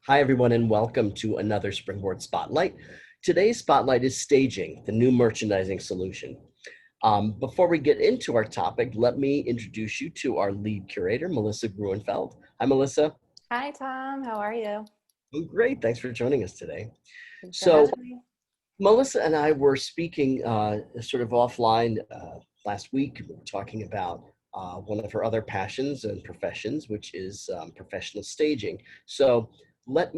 Hi, everyone, and welcome to another Springboard Spotlight. Today's spotlight is staging, the new merchandising solution. Before we get into our topic, let me introduce you to our lead curator, Melissa Gruenfeld. Hi, Melissa. Hi, Tom. How are you? I'm great. Thanks for joining us today. Thanks for So, having me. Melissa and I were speaking sort of offline last week. We were talking about one of her other passions and professions, which is professional staging. So, let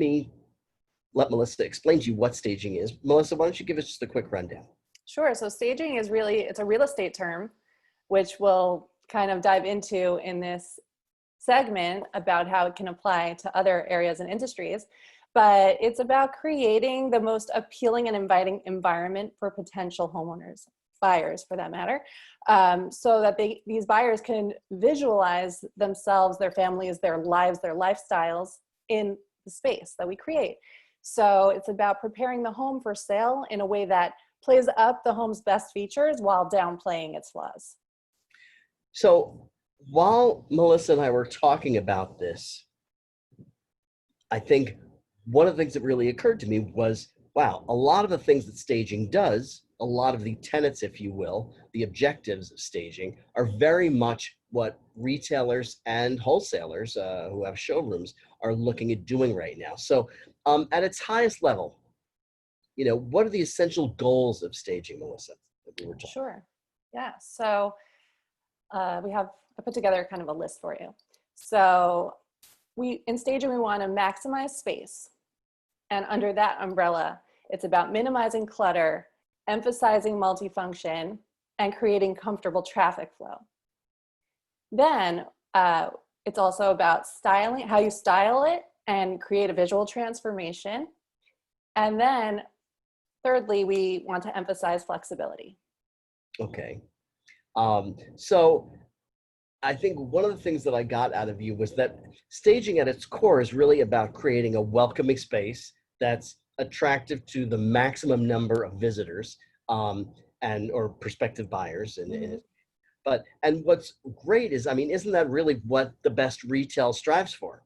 Melissa explain to you what staging is. Melissa, why don't you give us just a quick rundown? Sure. So staging is it's a real estate term, which we'll kind of dive into in this segment about how it can apply to other areas and industries. But it's about creating the most appealing and inviting environment for potential homeowners, buyers for that matter, so that these buyers can visualize themselves, their families, their lives, their lifestyles in the space that we create. So it's about preparing the home for sale in a way that plays up the home's best features while downplaying its flaws. So while Melissa and I were talking about this, I think one of the things that really occurred to me was, wow, a lot of the things that staging does, a lot of the tenets, if you will, the objectives of staging are very much what retailers and wholesalers who have showrooms are looking at doing right now. So at its highest level, what are the essential goals of staging, Melissa, that we were talking? Sure. Yeah. So I put together kind of a list for you. So in staging, we want to maximize space. And under that umbrella, it's about minimizing clutter, emphasizing multifunction, and creating comfortable traffic flow. Then it's also about styling, how you style it and create a visual transformation. And then thirdly, we want to emphasize flexibility. Okay. So I think one of the things that I got out of you was that staging at its core is really about creating a welcoming space that's attractive to the maximum number of visitors or prospective buyers. And what's great is, isn't that really what the best retail strives for,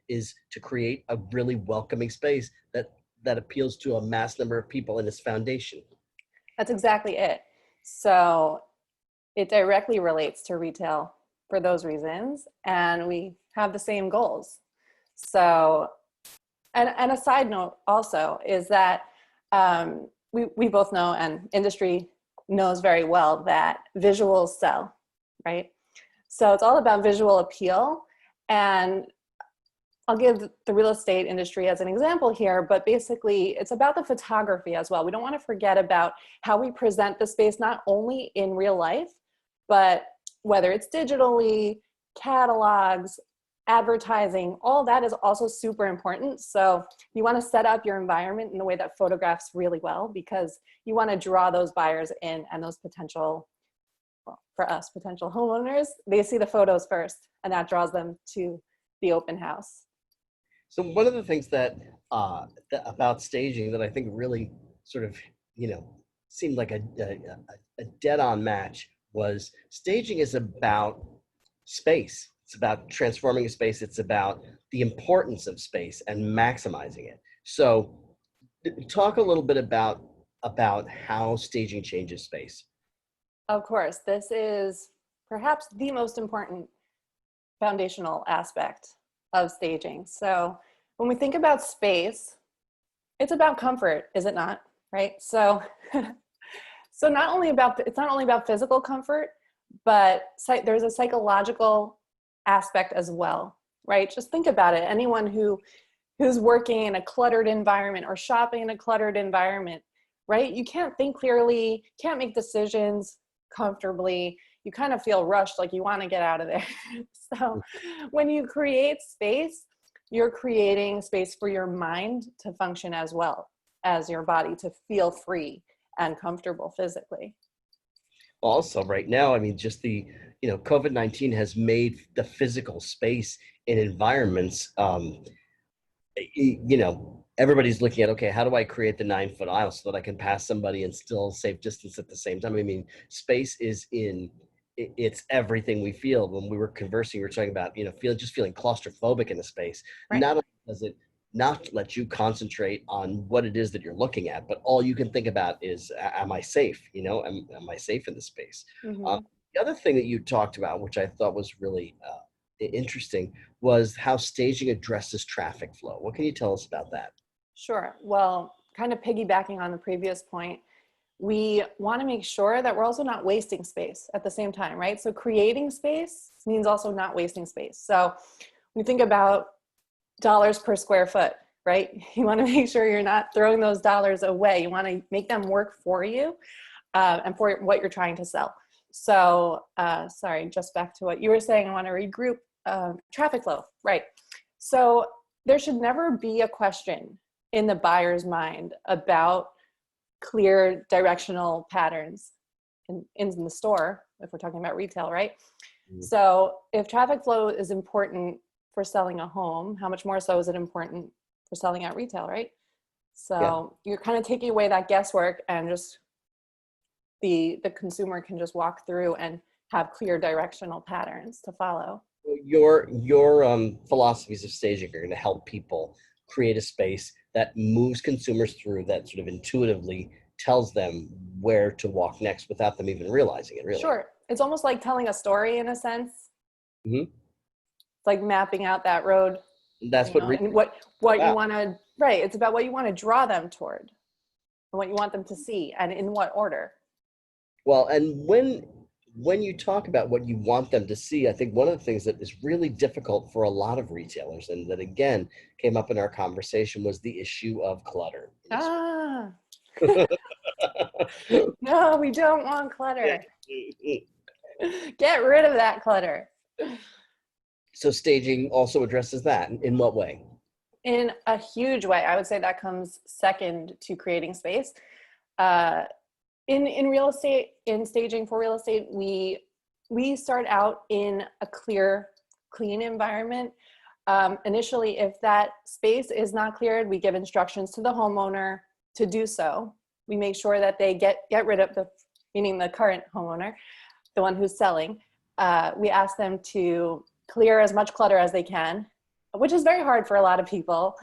is to create a really welcoming space that appeals to a mass number of people in its foundation. That's exactly it. So it directly relates to retail for those reasons, and we have the same goals. So, and a side note also is that we both know, and industry knows very well, that visuals sell, right? So it's all about visual appeal, and I'll give the real estate industry as an example here, but basically it's about the photography as well. We don't want to forget about how we present the space, not only in real life, but whether it's digitally, catalogs, advertising, all that is also super important. So you want to set up your environment in a way that photographs really well, because you want to draw those buyers in, and those potential homeowners, they see the photos first, and that draws them to the open house. So one of the things that about staging that I think really sort of, seemed like a dead-on match was staging is about space. It's about transforming a space. It's about the importance of space and maximizing it. So talk a little bit about how staging changes space. Of course, this is perhaps the most important foundational aspect of staging. So when we think about space, it's about comfort, is it not? Right? So it's not only about physical comfort, but there's a psychological aspect as well, right? Just think about it. Anyone who's working in a cluttered environment or shopping in a cluttered environment, right? You can't think clearly, can't make decisions comfortably. You kind of feel rushed, like you want to get out of there. So when you create space, you're creating space for your mind to function as well as your body to feel free and comfortable physically. Also, right now, just the, COVID-19 has made the physical space in environments, everybody's looking at, okay, how do I create the 9-foot aisle so that I can pass somebody and still save distance at the same time? Space is it's everything we feel. When we were conversing, we were talking about, feeling claustrophobic in a space. Right. Not only does it not let you concentrate on what it is that you're looking at, but all you can think about is, am I safe? You know, am I safe in this space? Hmm. The other thing that you talked about, which I thought was really interesting, was how staging addresses traffic flow. What can you tell us about that? Sure. Well, kind of piggybacking on the previous point, we want to make sure that we're also not wasting space at the same time, right? So creating space means also not wasting space. So we think about dollars per square foot, right? You want to make sure you're not throwing those dollars away. You want to make them work for you and for what you're trying to sell. So, sorry, just back to what you were saying, I want to regroup traffic flow, right? So there should never be a question in the buyer's mind about clear directional patterns in the store, if we're talking about retail, right? Mm. So if traffic flow is important for selling a home, how much more so is it important for selling at retail, right? Yeah. So you're kind of taking away that guesswork, and just the consumer can just walk through and have clear directional patterns to follow. Your philosophies of staging are going to help people create a space that moves consumers through, that sort of intuitively tells them where to walk next without them even realizing it, really. Sure. It's almost like telling a story in a sense. Hmm. It's like mapping out that road, That's you what know, retail and is what you about. want to, right. It's about what you want to draw them toward and what you want them to see and in what order. Well, and when you talk about what you want them to see, I think one of the things that is really difficult for a lot of retailers, and that again came up in our conversation, was the issue of clutter. Ah, no, we don't want clutter. Get rid of that clutter. So staging also addresses that. In what way? In a huge way. I would say that comes second to creating space. Uh, in real estate, in staging for real estate, we start out in a clear, clean environment. Initially, if that space is not cleared, we give instructions to the homeowner to do so. We make sure that they get rid of meaning the current homeowner, the one who's selling. We ask them to clear as much clutter as they can, which is very hard for a lot of people.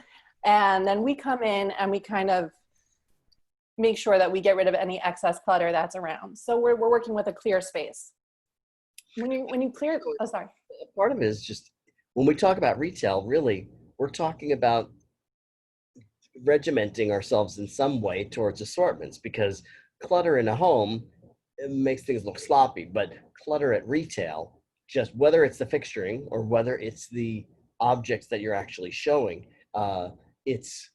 And then we come in and we kind of make sure that we get rid of any excess clutter that's around. So we're working with a clear space. When you clear, oh, sorry. Part of it is just when we talk about retail, really, we're talking about regimenting ourselves in some way towards assortments, because clutter in a home, it makes things look sloppy, but clutter at retail, just whether it's the fixturing or whether it's the objects that you're actually showing, it's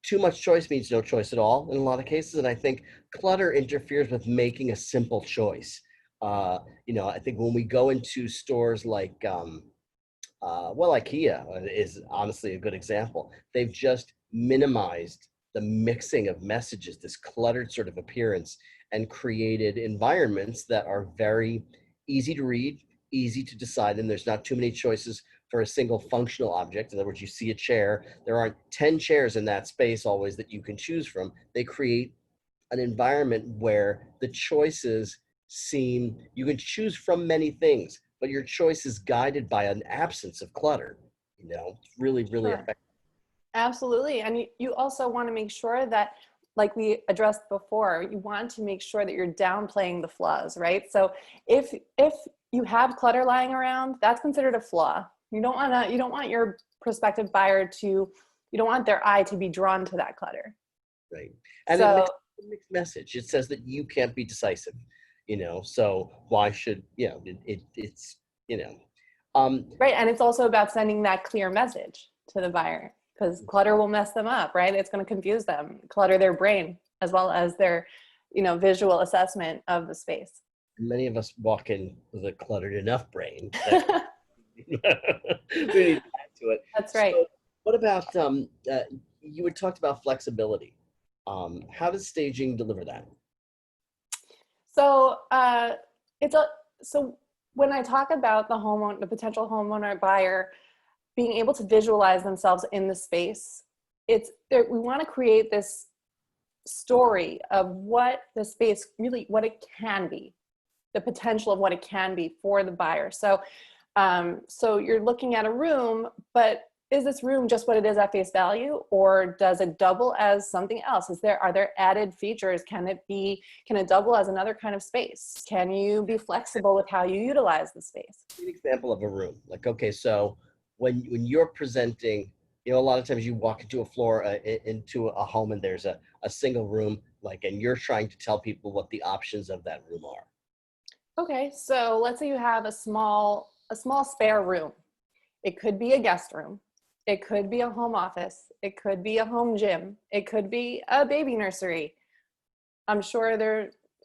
too much choice means no choice at all in a lot of cases. And I think clutter interferes with making a simple choice. I think when we go into stores like, well, IKEA is honestly a good example. They've just minimized the mixing of messages, this cluttered sort of appearance, and created environments that are very easy to read, easy to decide, and there's not too many choices for a single functional object. In other words, you see a chair, there aren't 10 chairs in that space always that you can choose from. They create an environment where the choices seem, you can choose from many things, but your choice is guided by an absence of clutter. It's really, really Sure. effective. Absolutely. And you also want to make sure that, like we addressed before, you want to make sure that you're downplaying the flaws, right? So if you have clutter lying around, that's considered a flaw. You don't want your prospective buyer you don't want their eye to be drawn to that clutter. Right. And it So makes a mixed message. It says that you can't be decisive, so why should, it's, right. And it's also about sending that clear message to the buyer, because clutter will mess them up, right? It's going to confuse them, clutter their brain, as well as their, visual assessment of the space. many of us walk in with a cluttered enough brain that we need to add to it. That's So right. what about, you had talked about flexibility. How does staging deliver that? So so when I talk about the potential homeowner buyer being able to visualize themselves in the space, we want to create this story of what the space really, what it can be, the potential of what it can be for the buyer. So so you're looking at a room, but is this room just what it is at face value, or does it double as something else? Are there added features? Can it double as another kind of space? Can you be flexible with how you utilize the space? An example of a room, like, okay, so when you're presenting, you know, a lot of times you walk into a floor, into a home, and there's a single room, like, and you're trying to tell people what the options of that room are. Okay, so let's say you have a small spare room. It could be a guest room. It could be a home office. It could be a home gym. It could be a baby nursery. I'm sure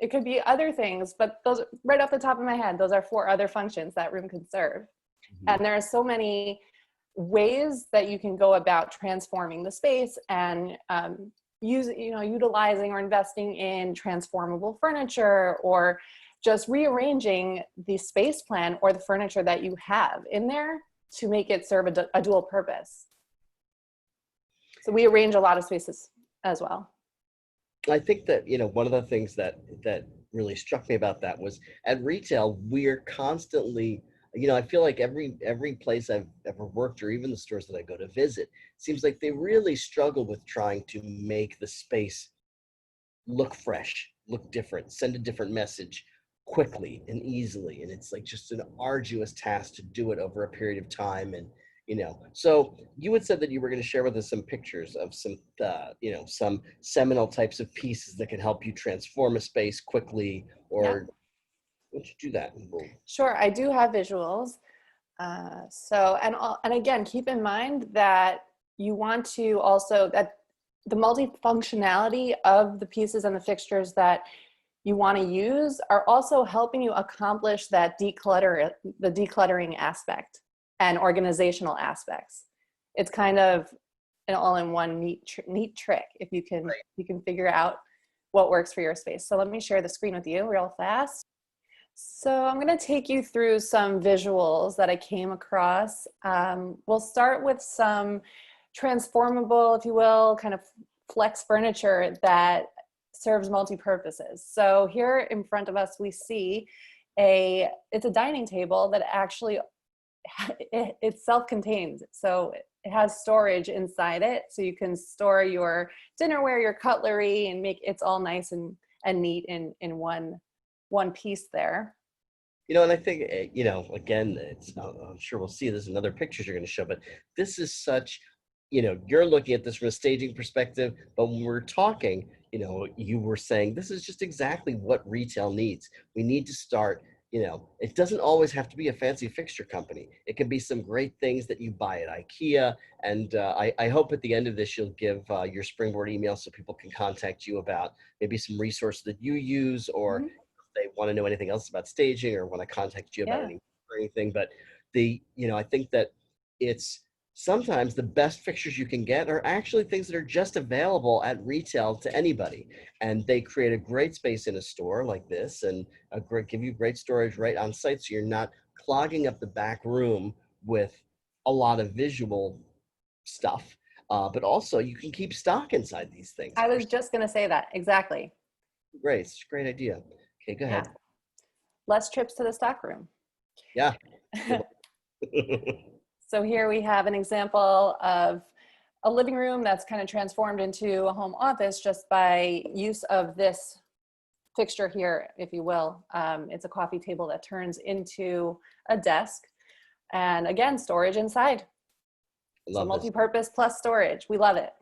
it could be other things, but those, right off the top of my head, those are 4 other functions that room could serve. Mm-hmm. And there are so many ways that you can go about transforming the space and utilizing or investing in transformable furniture, or just rearranging the space plan or the furniture that you have in there to make it serve a dual purpose. So we arrange a lot of spaces as well. I think that, you know, one of the things that really struck me about that was at retail, we're constantly, you know, I feel like every place I've ever worked, or even the stores that I go to visit, seems like they really struggle with trying to make the space look fresh, look different, send a different message quickly and easily. And it's like just an arduous task to do it over a period of time. And, you know, so you had said that you were going to share with us some pictures of some, you know, some seminal types of pieces that can help you transform a space quickly, or Yeah. why don't you do that? Sure, I do have visuals. And again, keep in mind that you want to also, that the multifunctionality of the pieces and the fixtures that you want to use are also helping you accomplish that the decluttering aspect and organizational aspects. It's kind of an all-in-one neat trick if you can figure out what works for your space. So let me share the screen with you real fast. So I'm going to take you through some visuals that I came across. We'll start with some transformable, if you will, kind of flex furniture that serves multi-purposes. So here in front of us, we see it's a dining table that actually it's self-contained. So it has storage inside it. So you can store your dinnerware, your cutlery, and it's all nice and neat in one piece there. You know, and I think, you know, again, I'm sure we'll see this in other pictures you're going to show, but this is such, you know, you're looking at this from a staging perspective, but when we're talking, you know, you were saying this is just exactly what retail needs. We need to start, you know, it doesn't always have to be a fancy fixture company. It can be some great things that you buy at IKEA. And I hope at the end of this, you'll give your Springboard email so people can contact you about maybe some resources that you use, or Mm-hmm. they want to know anything else about staging, or want to contact you about anything. But you know, I think that it's sometimes the best fixtures you can get are actually things that are just available at retail to anybody. And they create a great space in a store like this, and give you great storage right on site. So you're not clogging up the back room with a lot of visual stuff. But also you can keep stock inside these things. I was just going to say that. Exactly. Great. It's a great idea. Okay, go ahead. Yeah. Less trips to the stock room. Yeah. So here we have an example of a living room that's kind of transformed into a home office just by use of this fixture here, if you will. It's a coffee table that turns into a desk. And again, storage inside. So multi-purpose plus storage. We love it.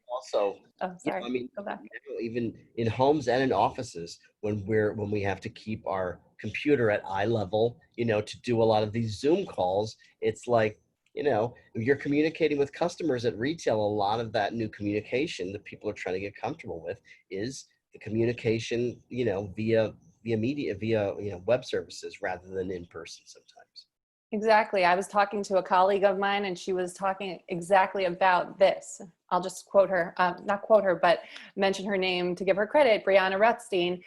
Also, oh, sorry. I mean, go back. Even in homes and in offices, when we have to keep our computer at eye level, you know, to do a lot of these Zoom calls, it's like, you know, if you're communicating with customers at retail, a lot of that new communication that people are trying to get comfortable with is the communication, you know, via media, via, you know, web services rather than in person sometimes. Exactly. I was talking to a colleague of mine, and she was talking exactly about this. I'll just quote her, not quote her, but mention her name to give her credit, Brianna Rutstein.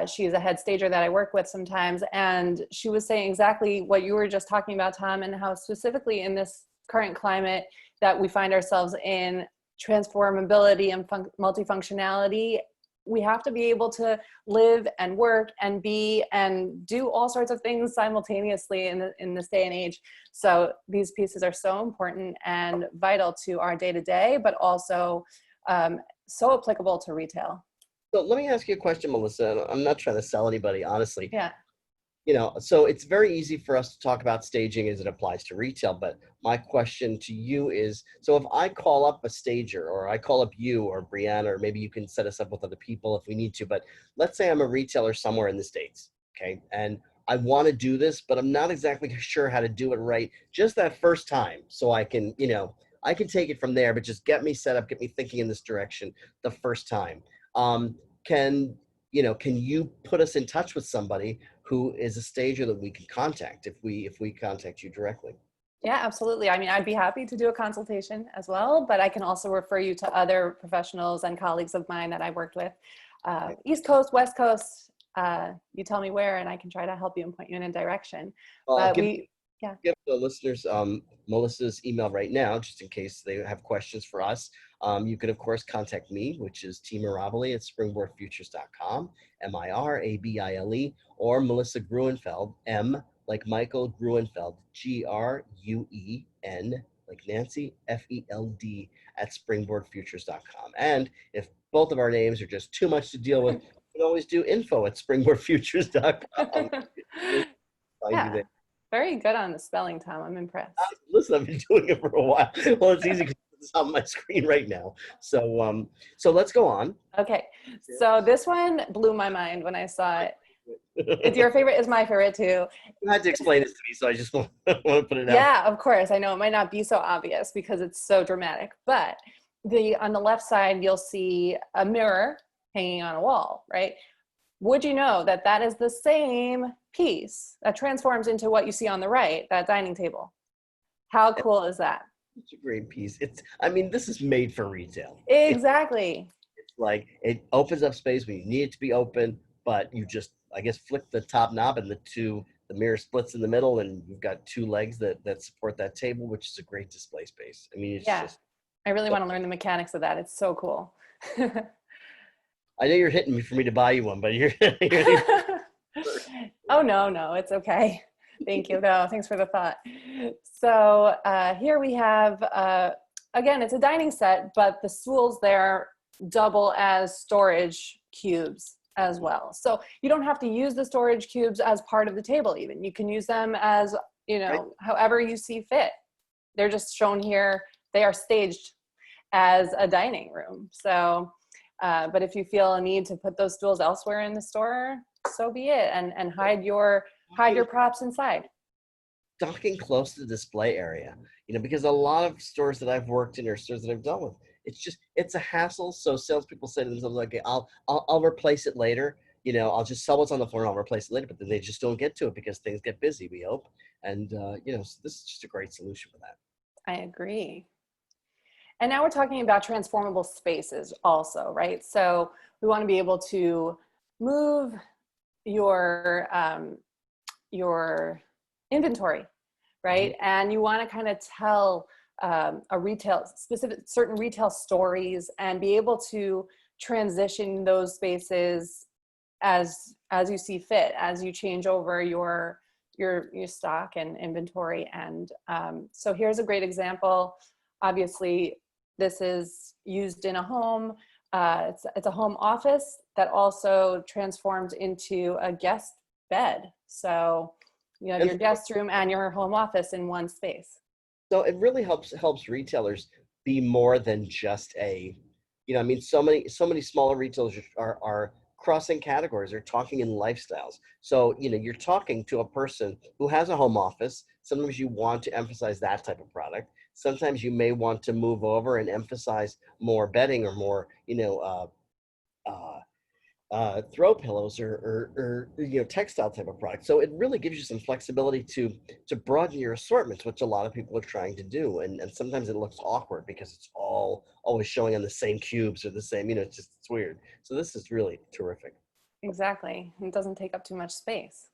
She's a head stager that I work with sometimes. And she was saying exactly what you were just talking about, Tom, and how specifically in this current climate that we find ourselves in, transformability and multifunctionality we have to be able to live and work and be and do all sorts of things simultaneously in this day and age. So these pieces are so important and vital to our day-to-day, but also so applicable to retail. So let me ask you a question, Melissa. I'm not trying to sell anybody, honestly. Yeah. So it's very easy for us to talk about staging as it applies to retail, but my question to you is, so if I call up a stager, or I call up you or Brianna, or maybe you can set us up with other people if we need to, but let's say I'm a retailer somewhere in the States, okay? And I want to do this, but I'm not exactly sure how to do it right just that first time. So I can, I can take it from there, but just get me set up, get me thinking in this direction the first time. Can you put us in touch with somebody who is a stager that we can contact if we contact you directly? Yeah, absolutely. I mean, I'd be happy to do a consultation as well, but I can also refer you to other professionals and colleagues of mine that I worked with. East Coast, West Coast, you tell me where and I can try to help you and point you in a direction. Give the listeners Melissa's email right now, just in case they have questions for us. You can, of course, contact me, which is Mirabile at springboardfutures.com, Mirabile, or Melissa Gruenfeld, M like Michael, Gruenfeld, Gruen like Nancy, FELD at springboardfutures.com. And if both of our names are just too much to deal with, you can always do info at springboardfutures.com. Yeah. Very good on the spelling, Tom. I'm impressed. Listen, I've been doing it for a while. Well, it's easy because it's on my screen right now. So let's go on. Okay. So this one blew my mind when I saw it. It's your favorite, is my favorite too. You had to explain this to me, so I just want to put it out. Yeah, of course. I know it might not be so obvious because it's so dramatic, but on the left side, you'll see a mirror hanging on a wall, right? Would you know that that is the same piece that transforms into what you see on the right, that dining table? How cool is that? It's a great piece. This is made for retail. Exactly. It's like, it opens up space when you need it to be open, but you just, I guess, flick the top knob and the mirror splits in the middle, and you've got two legs that support that table, which is a great display space. I really want to learn the mechanics of that. It's so cool. I know you're hitting me for me to buy you one, but you're Oh, no, it's okay. Thank you. No, thanks for the thought. So here we have, again, it's a dining set, but the stools there double as storage cubes as well. So you don't have to use the storage cubes as part of the table even. You can use them as, however you see fit. They're just shown here. They are staged as a dining room. So, but if you feel a need to put those stools elsewhere in the store, so be it, and hide your props inside. Docking close to the display area, because a lot of stores that I've worked in or stores that I've dealt with, it's a hassle. So salespeople say to themselves, okay, I'll replace it later. I'll just sell what's on the floor and I'll replace it later, but then they just don't get to it because things get busy, we hope. And, so this is just a great solution for that. I agree. And now we're talking about transformable spaces also, right? So we want to be able to move your inventory, right? Mm-hmm. And you want to kind of tell certain retail stories and be able to transition those spaces as you see fit, as you change over your stock and inventory. And so here's a great example. Obviously, this is used in a home. It's a home office that also transforms into a guest bed. So you have your guest room and your home office in one space. So it really helps retailers be more than just so many smaller retailers are crossing categories. They're talking in lifestyles. So, you're talking to a person who has a home office. Sometimes you want to emphasize that type of product. Sometimes you may want to move over and emphasize more bedding or more, throw pillows or textile type of product. So it really gives you some flexibility to broaden your assortments, which a lot of people are trying to do. And sometimes it looks awkward because it's always showing on the same cubes or the same, it's weird. So this is really terrific. Exactly. It doesn't take up too much space.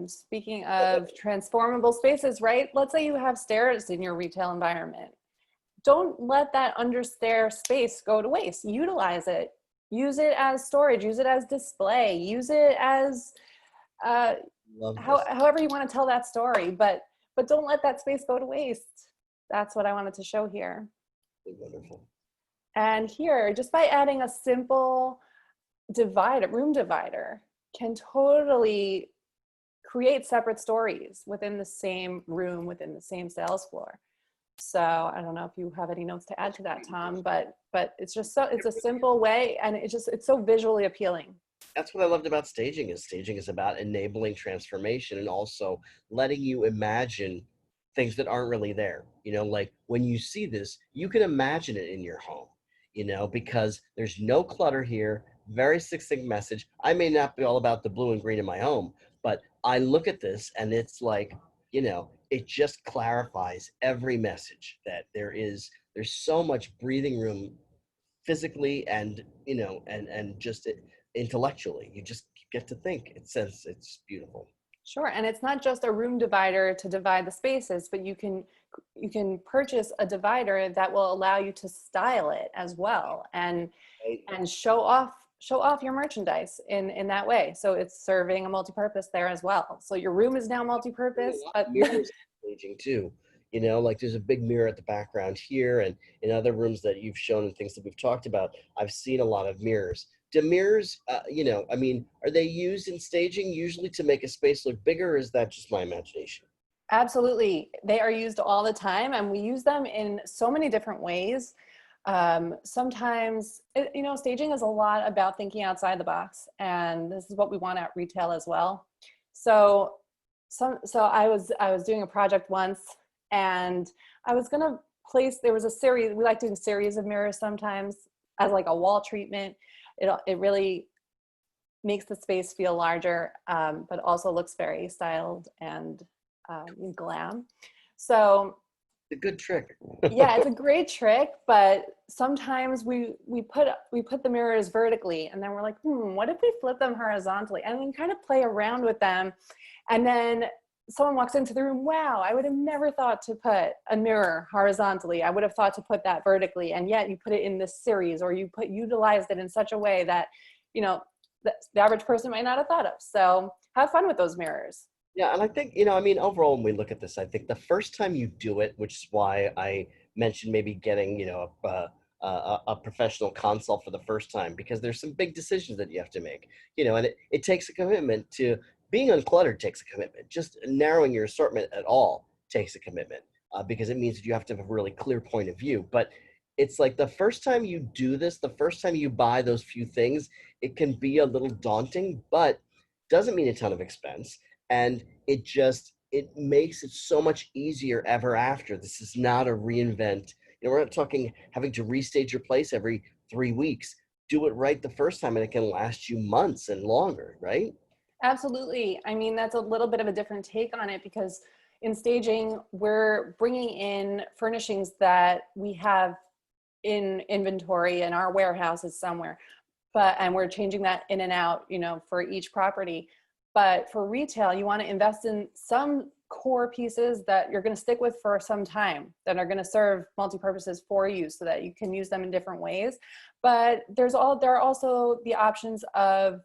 Speaking of transformable spaces, right? Let's say you have stairs in your retail environment. don't let that understair space go to waste. Utilize it. Use it as storage. Use it as display. Use it as however you want to tell that story. But don't let that space go to waste. That's what I wanted to show here. Wonderful. And here, just by adding a simple divider, room divider, can totally create separate stories within the same room, within the same sales floor. So I don't know if you have any notes to add to that, Tom, but it's just it's a simple way, and it's so visually appealing. That's what I loved about staging is about enabling transformation and also letting you imagine things that aren't really there. Like when you see this, you can imagine it in your home, because there's no clutter here, very succinct message. I may not be all about the blue and green in my home, but I look at this and it's like, it just clarifies every message that there's so much breathing room physically and, and just intellectually. You just get to think. It's beautiful. Sure, and it's not just a room divider to divide the spaces, but you can purchase a divider that will allow you to style it as well and show off your merchandise in that way. So it's serving a multi-purpose there as well. So your room is now multi-purpose. But mirrors staging too. Like there's a big mirror at the background here, and in other rooms that you've shown and things that we've talked about, I've seen a lot of mirrors. Do mirrors, are they used in staging usually to make a space look bigger, or is that just my imagination? Absolutely. They are used all the time, and we use them in so many different ways. Sometimes, staging is a lot about thinking outside the box, and this is what we want at retail as well. So I was doing a project once, and I was going to place, there was a series, we like doing series of mirrors sometimes as like a wall treatment. It really makes the space feel larger, but also looks very styled and glam. So it's a good trick. yeah, it's a great trick, but sometimes we put the mirrors vertically, and then we're like, what if we flip them horizontally? And we kind of play around with them, and then someone walks into the room, wow, I would have never thought to put a mirror horizontally. I would have thought to put that vertically, and yet you put it in this series, or you utilized it in such a way that, the average person might not have thought of. So have fun with those mirrors. Yeah, and I think, overall, when we look at this, I think the first time you do it, which is why I mentioned maybe getting, a professional consult for the first time, because there's some big decisions that you have to make, and it takes a commitment to being uncluttered. Takes a commitment. Just narrowing your assortment at all takes a commitment, because it means that you have to have a really clear point of view. But it's like the first time you do this, the first time you buy those few things, it can be a little daunting, but doesn't mean a ton of expense. And it makes it so much easier ever after. This is not a reinvent. We're not talking having to restage your place every 3 weeks. Do it right the first time, and it can last you months and longer, right? Absolutely. I mean, that's a little bit of a different take on it, because in staging, we're bringing in furnishings that we have in inventory in our warehouses somewhere, and we're changing that in and out, for each property. But for retail, you want to invest in some core pieces that you're going to stick with for some time, that are going to serve multi-purposes for you, so that you can use them in different ways. But there are also the options of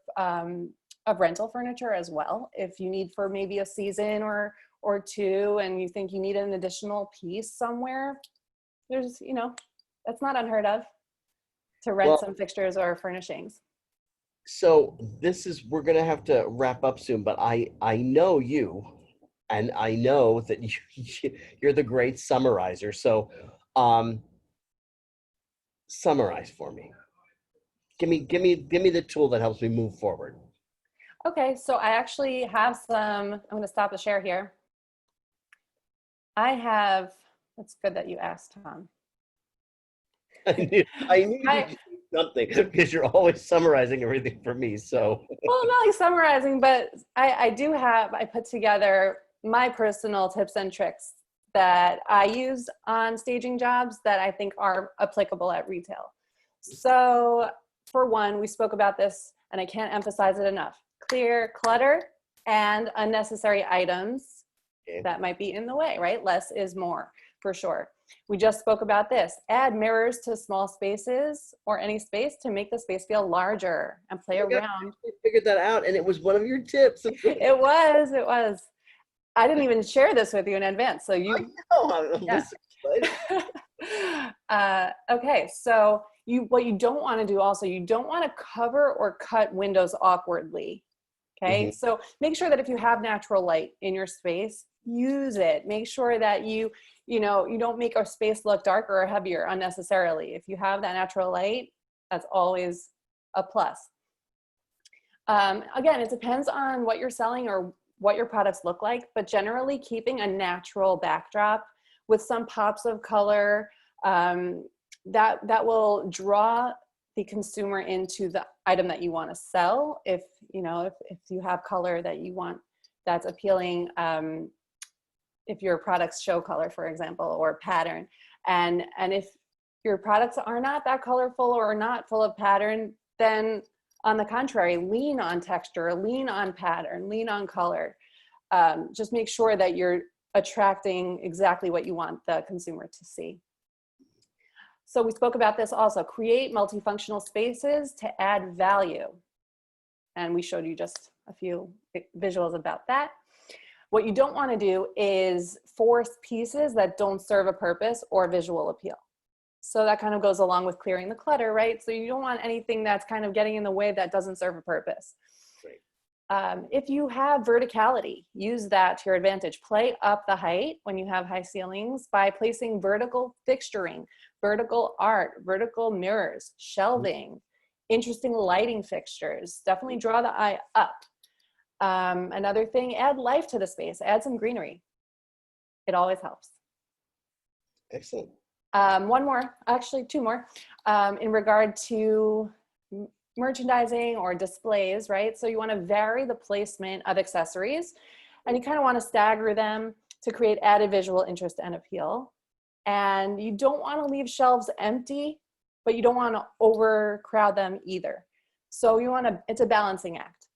rental furniture as well. If you need for maybe a season or two, and you think you need an additional piece somewhere, there's, that's not unheard of, to rent some fixtures or furnishings. So we're going to have to wrap up soon, but I know you, and I know that you're the great summarizer. So summarize for me. Give me the tool that helps me move forward. Okay, so I actually have I'm going to stop the share here. That's good that you asked, Tom. I knew you'd do something, because you're always summarizing everything for me. So well, not like summarizing, but I put together my personal tips and tricks that I use on staging jobs that I think are applicable at retail. So for one, we spoke about this, and I can't emphasize it enough: clear clutter and unnecessary items that might be in the way, right? Less is more, for sure. We just spoke about this. Add mirrors to small spaces or any space to make the space feel larger and play around. I figured that out, and it was one of your tips. It was. I didn't even share this with you in advance, so you. I know. Yeah. Okay, so what you don't want to do also, you don't want to cover or cut windows awkwardly. Okay, so make sure that if you have natural light in your space, use it. Make sure that you don't make our space look darker or heavier unnecessarily. If you have that natural light, that's always a plus. Again, it depends on what you're selling or what your products look like, but generally keeping a natural backdrop with some pops of color, that will draw the consumer into the item that you want to sell. If you have color that you want that's appealing, if your products show color, for example, or pattern, and if your products are not that colorful or not full of pattern, then on the contrary, lean on texture, lean on pattern, lean on color. Just make sure that you're attracting exactly what you want the consumer to see. So we spoke about this also. Create multifunctional spaces to add value. And we showed you just a few visuals about that. What you don't want to do is force pieces that don't serve a purpose or visual appeal. So that kind of goes along with clearing the clutter, right? So you don't want anything that's kind of getting in the way that doesn't serve a purpose. Right. If you have verticality, use that to your advantage. Play up the height when you have high ceilings by placing vertical fixturing, vertical art, vertical mirrors, shelving, interesting lighting fixtures. Definitely draw the eye up. Another thing, add life to the space, add some greenery. It always helps. Excellent. One more, actually two more, in regard to merchandising or displays, right? So you want to vary the placement of accessories, and you kind of want to stagger them to create added visual interest and appeal. And you don't want to leave shelves empty, but you don't want to overcrowd them either. So it's a balancing act.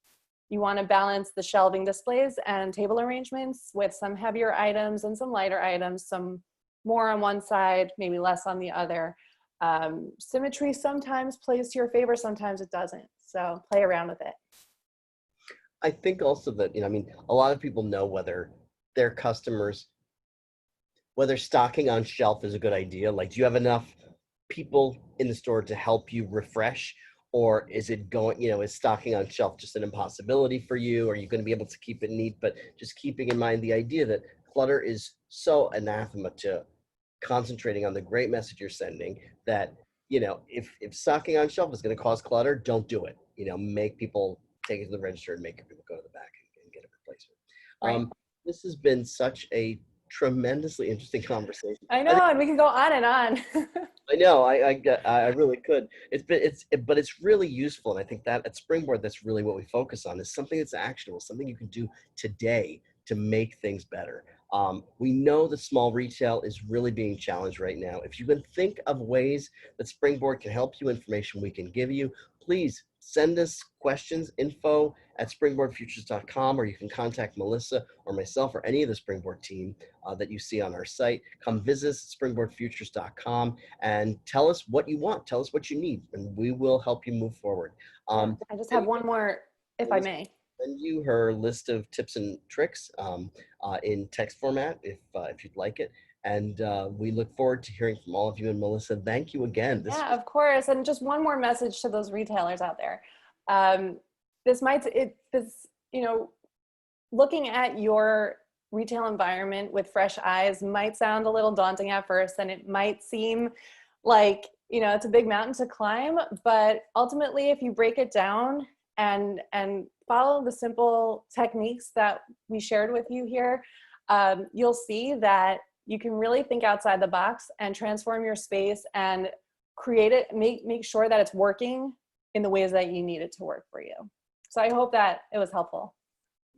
You want to balance the shelving displays and table arrangements with some heavier items and some lighter items, some more on one side, maybe less on the other. Symmetry sometimes plays to your favor, sometimes it doesn't. So play around with it. I think also that, a lot of people know whether their customers, whether stocking on shelf is a good idea. Like, do you have enough people in the store to help you refresh? Or is it going, is stocking on shelf just an impossibility for you? Are you going to be able to keep it neat? But just keeping in mind the idea that clutter is so anathema to concentrating on the great message you're sending, that, if stocking on shelf is going to cause clutter, don't do it. Make people take it to the register and make people go to the back and get a replacement. Right. This has been such a tremendously interesting conversation. I know, and we can go on and on. I know, I really could. But it's really useful, and I think that at Springboard, that's really what we focus on, is something that's actionable, something you can do today to make things better. We know that small retail is really being challenged right now. If you can think of ways that Springboard can help you, information we can give you, please send us questions, info@springboardfutures.com, or you can contact Melissa or myself or any of the Springboard team that you see on our site. Come visit us at springboardfutures.com and tell us what you want. Tell us what you need, and we will help you move forward. I just have one more, if I may. Send you her list of tips and tricks in text format if you'd like it. And we look forward to hearing from all of you. And Melissa, thank you again. Of course. And just one more message to those retailers out there. Looking at your retail environment with fresh eyes might sound a little daunting at first, and it might seem like, it's a big mountain to climb, but ultimately, if you break it down and follow the simple techniques that we shared with you here, you'll see that you can really think outside the box and transform your space and create it, make sure that it's working in the ways that you need it to work for you. So I hope that it was helpful.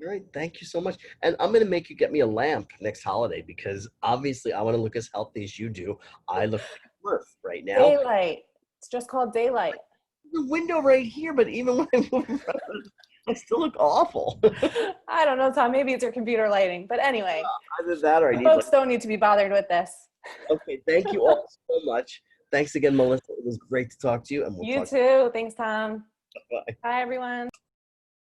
All right, thank you so much. And I'm going to make you get me a lamp next holiday, because obviously I want to look as healthy as you do. I look like a Smurf right now. Daylight. It's just called daylight. The window right here, but even when I move around, I still look awful. I don't know, Tom. Maybe it's your computer lighting. But anyway, Either that or folks don't need to be bothered with this. Okay, thank you all so much. Thanks again, Melissa. It was great to talk to you, and we'll You talk. too. Thanks, Tom. Bye. Bye, everyone.